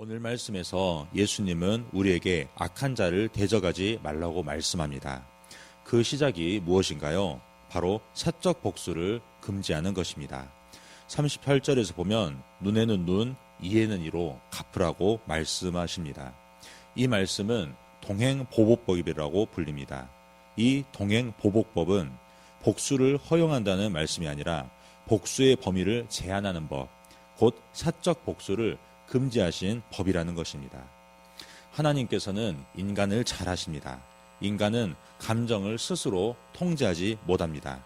오늘 말씀에서 예수님은 우리에게 악한 자를 대적하지 말라고 말씀합니다. 그 시작이 무엇인가요? 바로 사적 복수를 금지하는 것입니다. 38절에서 보면 눈에는 눈, 이에는 이로 갚으라고 말씀하십니다. 이 말씀은 동행보복법이라고 불립니다. 이 동행보복법은 복수를 허용한다는 말씀이 아니라 복수의 범위를 제한하는 법, 곧 사적 복수를 금지하신 법이라는 것입니다. 하나님께서는 인간을 잘 아십니다. 인간은 감정을 스스로 통제하지 못합니다.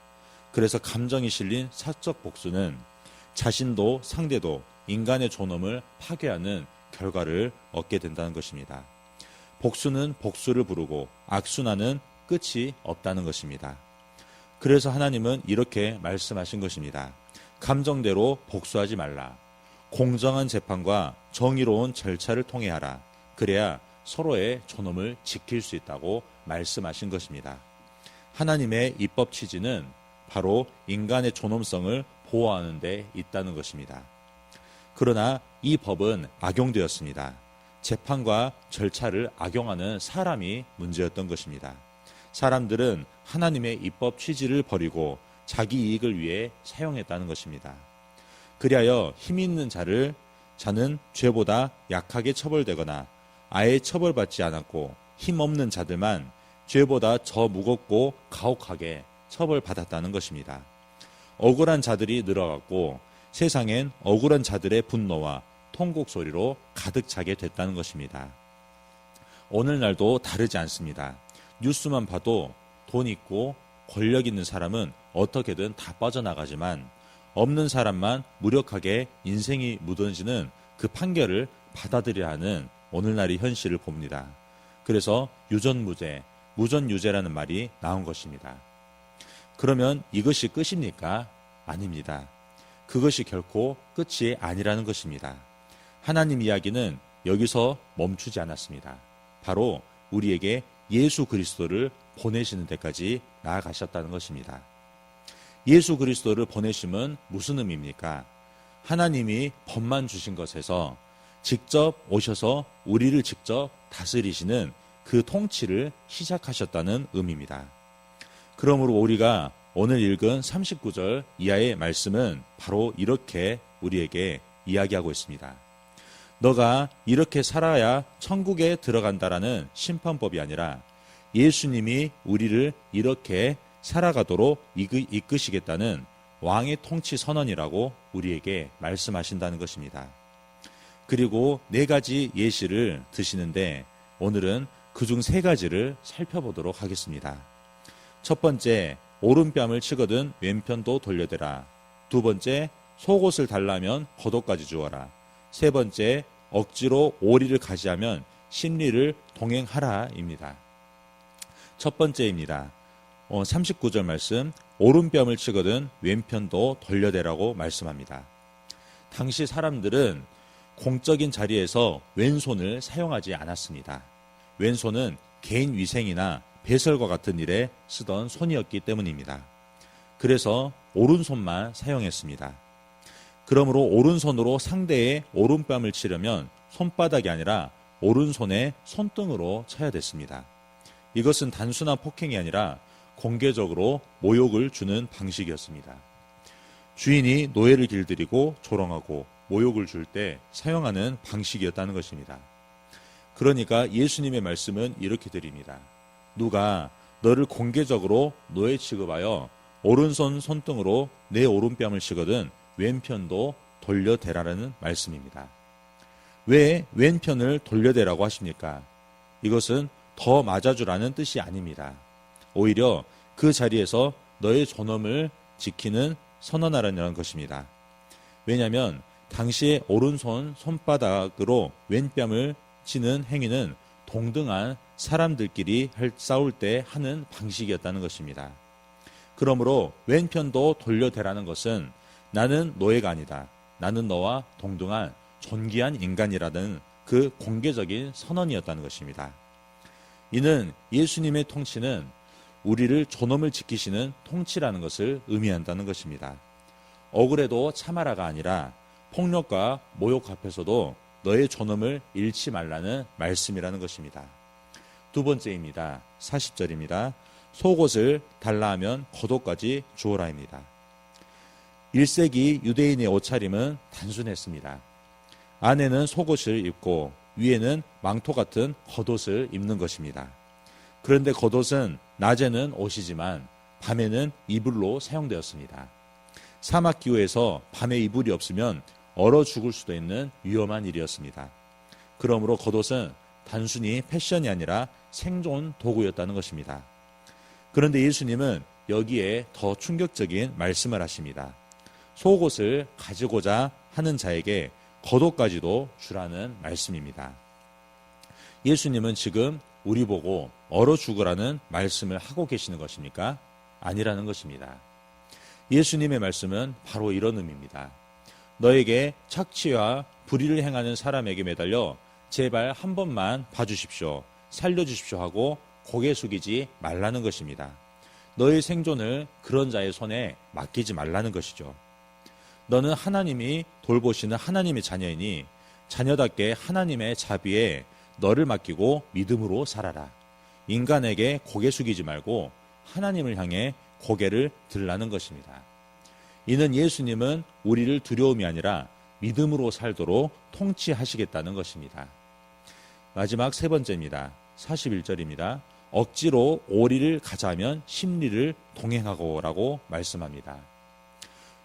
그래서 감정이 실린 사적 복수는 자신도 상대도 인간의 존엄을 파괴하는 결과를 얻게 된다는 것입니다. 복수는 복수를 부르고 악순환은 끝이 없다는 것입니다. 그래서 하나님은 이렇게 말씀하신 것입니다. 감정대로 복수하지 말라. 공정한 재판과 정의로운 절차를 통해 하라. 그래야 서로의 존엄을 지킬 수 있다고 말씀하신 것입니다. 하나님의 입법 취지는 바로 인간의 존엄성을 보호하는 데 있다는 것입니다. 그러나 이 법은 악용되었습니다. 재판과 절차를 악용하는 사람이 문제였던 것입니다. 사람들은 하나님의 입법 취지를 버리고 자기 이익을 위해 사용했다는 것입니다. 그리하여 힘 있는 자는 죄보다 약하게 처벌되거나 아예 처벌받지 않았고 힘 없는 자들만 죄보다 더 무겁고 가혹하게 처벌받았다는 것입니다. 억울한 자들이 늘어갔고 세상엔 억울한 자들의 분노와 통곡 소리로 가득 차게 됐다는 것입니다. 오늘날도 다르지 않습니다. 뉴스만 봐도 돈 있고 권력 있는 사람은 어떻게든 다 빠져나가지만 없는 사람만 무력하게 인생이 무너지는 그 판결을 받아들여야 하는 오늘날의 현실을 봅니다. 그래서 유전무죄, 무전유죄라는 말이 나온 것입니다. 그러면 이것이 끝입니까? 아닙니다. 그것이 결코 끝이 아니라는 것입니다. 하나님 이야기는 여기서 멈추지 않았습니다. 바로 우리에게 예수 그리스도를 보내시는 데까지 나아가셨다는 것입니다. 예수 그리스도를 보내심은 무슨 의미입니까? 하나님이 법만 주신 것에서 직접 오셔서 우리를 직접 다스리시는 그 통치를 시작하셨다는 의미입니다. 그러므로 우리가 오늘 읽은 39절 이하의 말씀은 바로 이렇게 우리에게 이야기하고 있습니다. 너가 이렇게 살아야 천국에 들어간다라는 심판법이 아니라 예수님이 우리를 이렇게 살아가도록 이끄시겠다는 왕의 통치 선언이라고 우리에게 말씀하신다는 것입니다. 그리고 4가지 예시를 드시는데 오늘은 그중 3가지를 살펴보도록 하겠습니다. 첫 번째, 오른뺨을 치거든 왼편도 돌려대라. 두 번째, 속옷을 달라면 겉옷까지 주어라. 세 번째, 억지로 오리를 가지하면 심리를 동행하라입니다. 첫 번째입니다. 39절 말씀, 오른뺨을 치거든 왼편도 돌려대라고 말씀합니다. 당시 사람들은 공적인 자리에서 왼손을 사용하지 않았습니다. 왼손은 개인 위생이나 배설과 같은 일에 쓰던 손이었기 때문입니다. 그래서 오른손만 사용했습니다. 그러므로 오른손으로 상대의 오른뺨을 치려면 손바닥이 아니라 오른손의 손등으로 쳐야 됐습니다. 이것은 단순한 폭행이 아니라 공개적으로 모욕을 주는 방식이었습니다. 주인이 노예를 길들이고 조롱하고 모욕을 줄 때 사용하는 방식이었다는 것입니다. 그러니까 예수님의 말씀은 이렇게 드립니다. 누가 너를 공개적으로 노예 취급하여 오른손 손등으로 내 오른뺨을 치거든 왼편도 돌려대라라는 말씀입니다. 왜 왼편을 돌려대라고 하십니까? 이것은 더 맞아주라는 뜻이 아닙니다. 오히려 그 자리에서 너의 존엄을 지키는 선언하라는 것입니다. 왜냐하면 당시의 오른손 손바닥으로 왼뺨을 치는 행위는 동등한 사람들끼리 싸울 때 하는 방식이었다는 것입니다. 그러므로 왼편도 돌려대라는 것은 나는 노예가 아니다. 나는 너와 동등한 존귀한 인간이라는 그 공개적인 선언이었다는 것입니다. 이는 예수님의 통치는 우리를 존엄을 지키시는 통치라는 것을 의미한다는 것입니다. 억울해도 참아라가 아니라 폭력과 모욕 앞에서도 너의 존엄을 잃지 말라는 말씀이라는 것입니다. 두 번째입니다. 40절입니다. 속옷을 달라 하면 겉옷까지 주어라입니다. 1세기 유대인의 옷차림은 단순했습니다. 안에는 속옷을 입고 위에는 망토 같은 겉옷을 입는 것입니다. 그런데 겉옷은 낮에는 옷이지만 밤에는 이불로 사용되었습니다. 사막 기후에서 밤에 이불이 없으면 얼어 죽을 수도 있는 위험한 일이었습니다. 그러므로 겉옷은 단순히 패션이 아니라 생존 도구였다는 것입니다. 그런데 예수님은 여기에 더 충격적인 말씀을 하십니다. 속옷을 가지고자 하는 자에게 겉옷까지도 주라는 말씀입니다. 예수님은 지금 우리 보고 얼어 죽으라는 말씀을 하고 계시는 것입니까? 아니라는 것입니다. 예수님의 말씀은 바로 이런 의미입니다. 너에게 착취와 불의를 행하는 사람에게 매달려 제발 한 번만 봐주십시오. 살려주십시오 하고 고개 숙이지 말라는 것입니다. 너의 생존을 그런 자의 손에 맡기지 말라는 것이죠. 너는 하나님이 돌보시는 하나님의 자녀이니 자녀답게 하나님의 자비에 너를 맡기고 믿음으로 살아라. 인간에게 고개 숙이지 말고 하나님을 향해 고개를 들라는 것입니다. 이는 예수님은 우리를 두려움이 아니라 믿음으로 살도록 통치하시겠다는 것입니다. 마지막 세 번째입니다. 41절입니다. 억지로 오리를 가자면 심리를 동행하고라고 말씀합니다.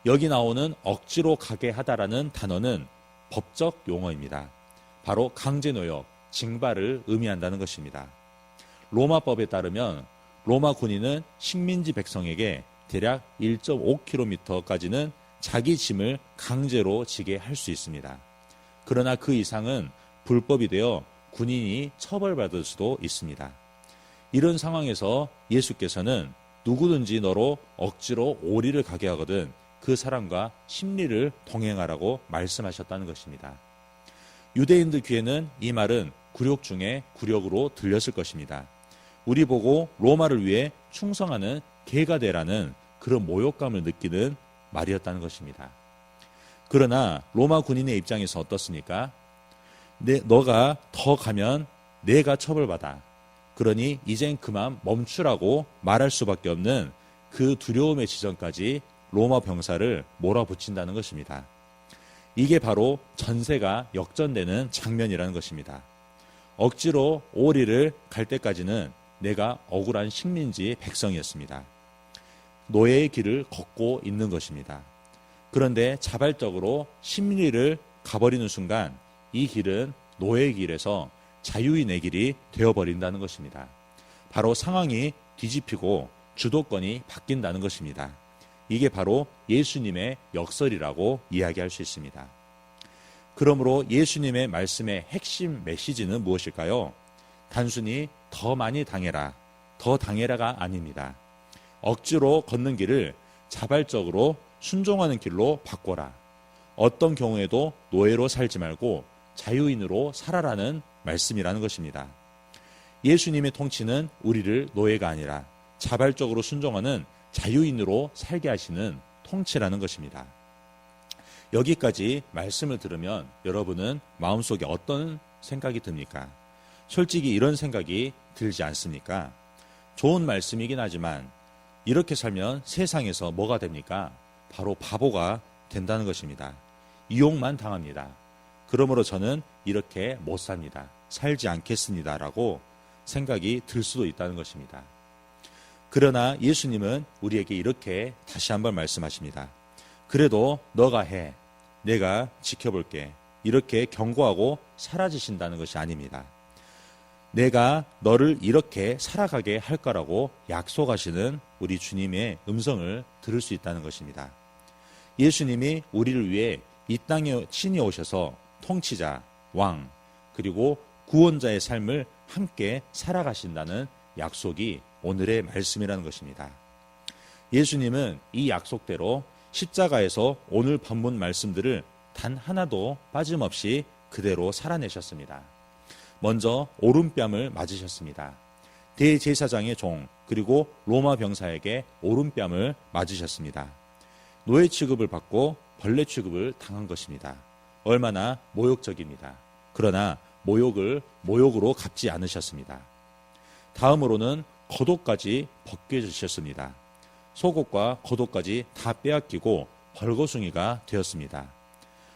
여기 나오는 억지로 가게 하다라는 단어는 법적 용어입니다. 바로 강제노역, 징발을 의미한다는 것입니다. 로마법에 따르면 로마 군인은 식민지 백성에게 대략 1.5km까지는 자기 짐을 강제로 지게 할 수 있습니다. 그러나 그 이상은 불법이 되어 군인이 처벌받을 수도 있습니다. 이런 상황에서 예수께서는 누구든지 너로 억지로 오리를 가게 하거든 그 사람과 심리를 동행하라고 말씀하셨다는 것입니다. 유대인들 귀에는 이 말은 굴욕 중에 굴욕으로 들렸을 것입니다. 우리 보고 로마를 위해 충성하는 개가 되라는 그런 모욕감을 느끼는 말이었다는 것입니다. 그러나 로마 군인의 입장에서 어떻습니까? 너가 더 가면 내가 처벌받아. 그러니 이젠 그만 멈추라고 말할 수밖에 없는 그 두려움의 지점까지 로마 병사를 몰아붙인다는 것입니다. 이게 바로 전세가 역전되는 장면이라는 것입니다. 억지로 오리를 갈 때까지는 내가 억울한 식민지 백성이었습니다. 노예의 길을 걷고 있는 것입니다. 그런데 자발적으로 심리를 가버리는 순간 이 길은 노예의 길에서 자유인의 길이 되어버린다는 것입니다. 바로 상황이 뒤집히고 주도권이 바뀐다는 것입니다. 이게 바로 예수님의 역설이라고 이야기할 수 있습니다. 그러므로 예수님의 말씀의 핵심 메시지는 무엇일까요? 단순히 더 많이 당해라, 더 당해라가 아닙니다. 억지로 걷는 길을 자발적으로 순종하는 길로 바꿔라. 어떤 경우에도 노예로 살지 말고 자유인으로 살아라는 말씀이라는 것입니다. 예수님의 통치는 우리를 노예가 아니라 자발적으로 순종하는 자유인으로 살게 하시는 통치라는 것입니다. 여기까지 말씀을 들으면 여러분은 마음속에 어떤 생각이 듭니까? 솔직히 이런 생각이 들지 않습니까? 좋은 말씀이긴 하지만 이렇게 살면 세상에서 뭐가 됩니까? 바로 바보가 된다는 것입니다. 이용만 당합니다. 그러므로 저는 이렇게 못 삽니다. 살지 않겠습니다. 라고 생각이 들 수도 있다는 것입니다. 그러나 예수님은 우리에게 이렇게 다시 한번 말씀하십니다. 그래도 너가 해. 내가 지켜볼게. 이렇게 경고하고 사라지신다는 것이 아닙니다. 내가 너를 이렇게 살아가게 할 거라고 약속하시는 우리 주님의 음성을 들을 수 있다는 것입니다. 예수님이 우리를 위해 이 땅에 친히 오셔서 통치자, 왕, 그리고 구원자의 삶을 함께 살아가신다는 약속이 오늘의 말씀이라는 것입니다. 예수님은 이 약속대로 십자가에서 오늘 본문 말씀들을 단 하나도 빠짐없이 그대로 살아내셨습니다. 먼저 오른뺨을 맞으셨습니다. 대제사장의 종 그리고 로마 병사에게 오른뺨을 맞으셨습니다. 노예 취급을 받고 벌레 취급을 당한 것입니다. 얼마나 모욕적입니다. 그러나 모욕으로 갚지 않으셨습니다. 다음으로는 겉옷까지 벗겨주셨습니다. 속옷과 겉옷까지 다 빼앗기고 벌거숭이가 되었습니다.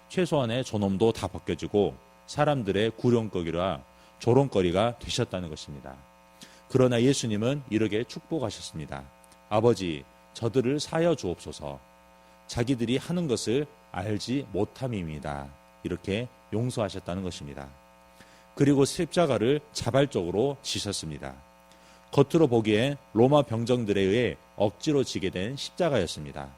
최소한의 존엄도 다 벗겨지고 사람들의 구령거리라 조롱거리가 되셨다는 것입니다. 그러나 예수님은 이렇게 축복하셨습니다. 아버지, 저들을 사여 주옵소서. 자기들이 하는 것을 알지 못함입니다. 이렇게 용서하셨다는 것입니다. 그리고 십자가를 자발적으로 지셨습니다. 겉으로 보기에 로마 병정들에 의해 억지로 지게 된 십자가였습니다.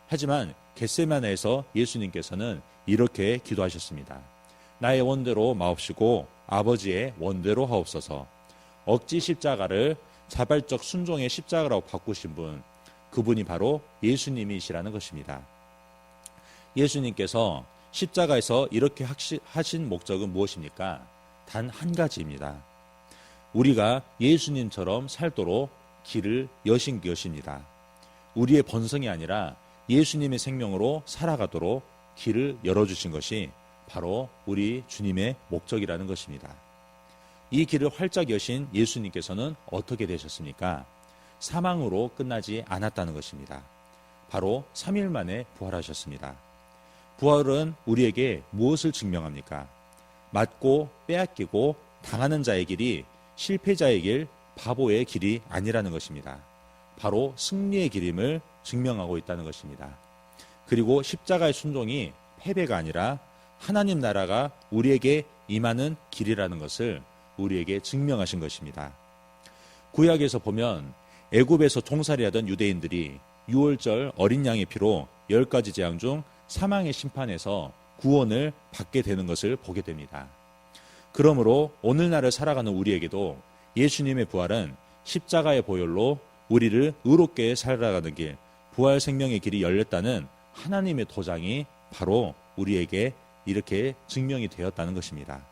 하지만 겟세마네에서 예수님께서는 이렇게 기도하셨습니다. 나의 원대로 마옵시고 아버지의 원대로 하옵소서. 억지 십자가를 자발적 순종의 십자가라고 바꾸신 분, 그분이 바로 예수님이시라는 것입니다. 예수님께서 십자가에서 이렇게 하신 목적은 무엇입니까? 단 한 가지입니다. 우리가 예수님처럼 살도록 길을 여신 것입니다. 우리의 번성이 아니라 예수님의 생명으로 살아가도록 길을 열어주신 것이 바로 우리 주님의 목적이라는 것입니다. 이 길을 활짝 여신 예수님께서는 어떻게 되셨습니까? 사망으로 끝나지 않았다는 것입니다. 바로 3일 만에 부활하셨습니다. 부활은 우리에게 무엇을 증명합니까? 맞고 빼앗기고 당하는 자의 길이 실패자의 길, 바보의 길이 아니라는 것입니다. 바로 승리의 길임을 증명하고 있다는 것입니다. 그리고 십자가의 순종이 패배가 아니라 하나님 나라가 우리에게 임하는 길이라는 것을 우리에게 증명하신 것입니다. 구약에서 보면 애굽에서 종살이하던 유대인들이 유월절 어린 양의 피로 10가지 재앙 중 사망의 심판에서 구원을 받게 되는 것을 보게 됩니다. 그러므로 오늘날을 살아가는 우리에게도 예수님의 부활은 십자가의 보혈로 우리를 의롭게 살아가는 길, 부활 생명의 길이 열렸다는 하나님의 도장이 바로 우리에게 이렇게 증명이 되었다는 것입니다.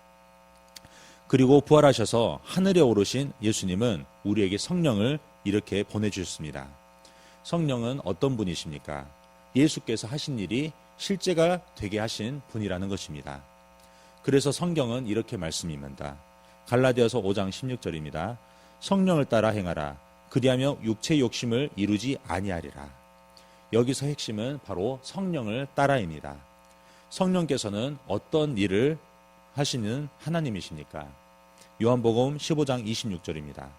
그리고 부활하셔서 하늘에 오르신 예수님은 우리에게 성령을 이렇게 보내주셨습니다. 성령은 어떤 분이십니까? 예수께서 하신 일이 실제가 되게 하신 분이라는 것입니다. 그래서 성경은 이렇게 말씀입니다. 갈라디아서 5장 16절입니다. 성령을 따라 행하라. 그리하면 육체의 욕심을 이루지 아니하리라. 여기서 핵심은 바로 성령을 따라입니다. 성령께서는 어떤 일을 하시는 하나님이십니까? 요한복음 15장 26절입니다.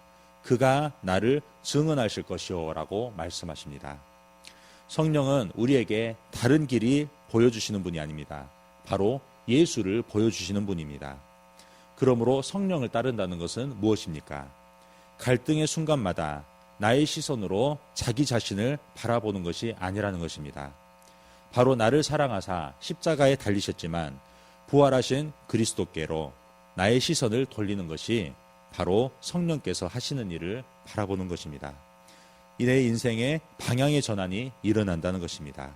그가 나를 증언하실 것이요 라고 말씀하십니다. 성령은 우리에게 다른 길이 보여주시는 분이 아닙니다. 바로 예수를 보여주시는 분입니다. 그러므로 성령을 따른다는 것은 무엇입니까? 갈등의 순간마다 나의 시선으로 자기 자신을 바라보는 것이 아니라는 것입니다. 바로 나를 사랑하사 십자가에 달리셨지만 부활하신 그리스도께로 나의 시선을 돌리는 것이 바로 성령께서 하시는 일을 바라보는 것입니다. 내 인생의 방향의 전환이 일어난다는 것입니다.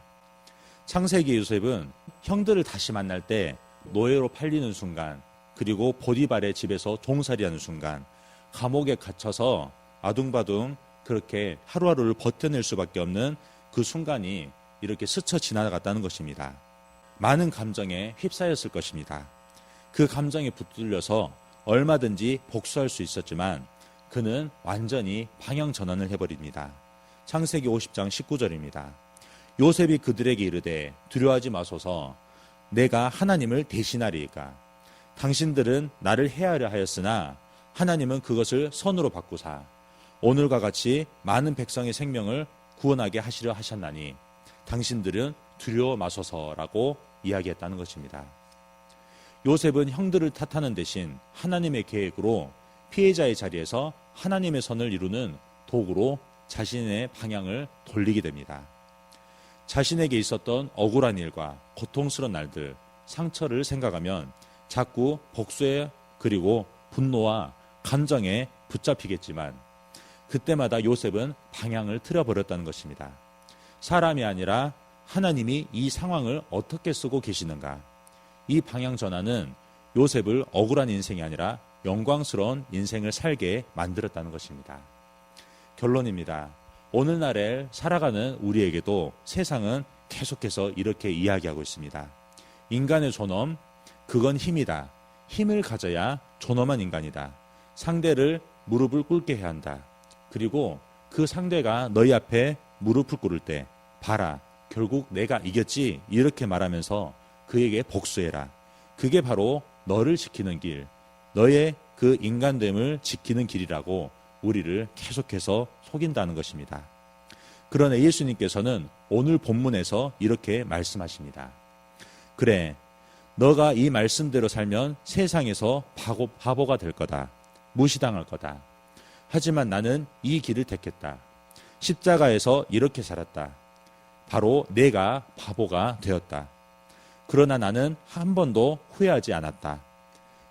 창세기 요셉은 형들을 다시 만날 때 노예로 팔리는 순간, 그리고 보디발의 집에서 종살이하는 순간, 감옥에 갇혀서 아둥바둥 그렇게 하루하루를 버텨낼 수밖에 없는 그 순간이 이렇게 스쳐 지나갔다는 것입니다. 많은 감정에 휩싸였을 것입니다. 그 감정에 붙들려서 얼마든지 복수할 수 있었지만 그는 완전히 방향 전환을 해버립니다. 창세기 50장 19절입니다. 요셉이 그들에게 이르되 두려워하지 마소서. 내가 하나님을 대신하리이까. 당신들은 나를 해하려 하였으나 하나님은 그것을 선으로 바꾸사 오늘과 같이 많은 백성의 생명을 구원하게 하시려 하셨나니 당신들은 두려워 마소서라고 이야기했다는 것입니다. 요셉은 형들을 탓하는 대신 하나님의 계획으로 피해자의 자리에서 하나님의 선을 이루는 도구로 자신의 방향을 돌리게 됩니다. 자신에게 있었던 억울한 일과 고통스러운 날들, 상처를 생각하면 자꾸 복수에 그리고 분노와 감정에 붙잡히겠지만 그때마다 요셉은 방향을 틀어버렸다는 것입니다. 사람이 아니라 하나님이 이 상황을 어떻게 쓰고 계시는가? 이 방향 전환은 요셉을 억울한 인생이 아니라 영광스러운 인생을 살게 만들었다는 것입니다. 결론입니다. 오늘날에 살아가는 우리에게도 세상은 계속해서 이렇게 이야기하고 있습니다. 인간의 존엄, 그건 힘이다. 힘을 가져야 존엄한 인간이다. 상대를 무릎을 꿇게 해야 한다. 그리고 그 상대가 너희 앞에 무릎을 꿇을 때 봐라, 결국 내가 이겼지, 이렇게 말하면서 그에게 복수해라. 그게 바로 너를 지키는 길, 너의 그 인간됨을 지키는 길이라고 우리를 계속해서 속인다는 것입니다. 그러나 예수님께서는 오늘 본문에서 이렇게 말씀하십니다. 그래, 너가 이 말씀대로 살면 세상에서 바보가 될 거다. 무시당할 거다. 하지만 나는 이 길을 택했다. 십자가에서 이렇게 살았다. 바로 내가 바보가 되었다. 그러나 나는 한 번도 후회하지 않았다.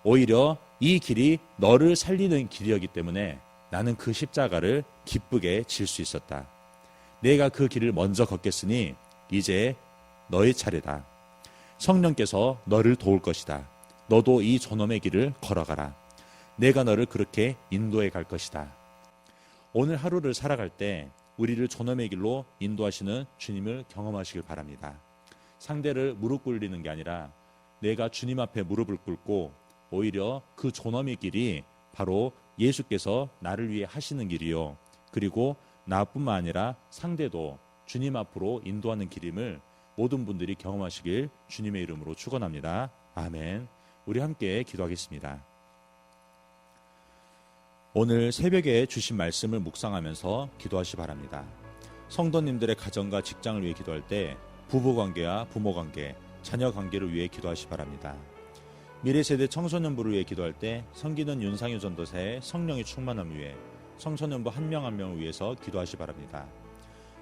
오히려 이 길이 너를 살리는 길이었기 때문에 나는 그 십자가를 기쁘게 질 수 있었다. 내가 그 길을 먼저 걷겠으니 이제 너의 차례다. 성령께서 너를 도울 것이다. 너도 이 존엄의 길을 걸어가라. 내가 너를 그렇게 인도해 갈 것이다. 오늘 하루를 살아갈 때 우리를 존엄의 길로 인도하시는 주님을 경험하시길 바랍니다. 상대를 무릎 꿇리는 게 아니라 내가 주님 앞에 무릎을 꿇고 오히려 그 존엄의 길이 바로 예수께서 나를 위해 하시는 길이요. 그리고 나뿐만 아니라 상대도 주님 앞으로 인도하는 길임을 모든 분들이 경험하시길 주님의 이름으로 축원합니다. 아멘. 우리 함께 기도하겠습니다. 오늘 새벽에 주신 말씀을 묵상하면서 기도하시 바랍니다. 성도님들의 가정과 직장을 위해 기도할 때 부부관계와 부모관계, 자녀관계를 위해 기도하시 바랍니다. 미래세대 청소년부를 위해 기도할 때 성기는 윤상효 전도사의 성령의 충만함을 위해 청소년부 한 명 한 명을 위해서 기도하시 바랍니다.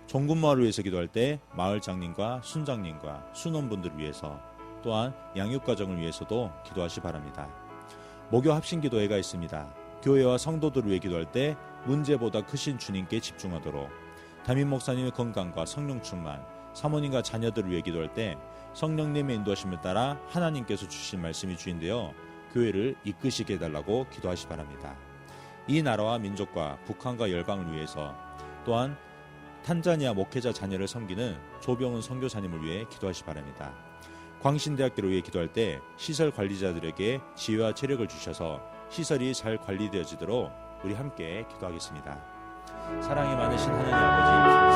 종군마을을 위해서 기도할 때 마을장님과 순장님과 순원분들을 위해서, 또한 양육가정을 위해서도 기도하시 바랍니다. 목요 합심기도회가 있습니다. 교회와 성도들을 위해 기도할 때 문제보다 크신 주님께 집중하도록, 담임 목사님의 건강과 성령 충만, 사모님과 자녀들을 위해 기도할 때 성령님의 인도하심을 따라 하나님께서 주신 말씀이 주인되어 교회를 이끄시게 해달라고 기도하시 바랍니다. 이 나라와 민족과 북한과 열방을 위해서, 또한 탄자니아 목회자 자녀를 섬기는 조병훈 선교사님을 위해 기도하시 바랍니다. 광신대학교를 위해 기도할 때 시설 관리자들에게 지혜와 체력을 주셔서 시설이 잘 관리되어지도록 우리 함께 기도하겠습니다. 사랑이 많으신 하나님 아버지,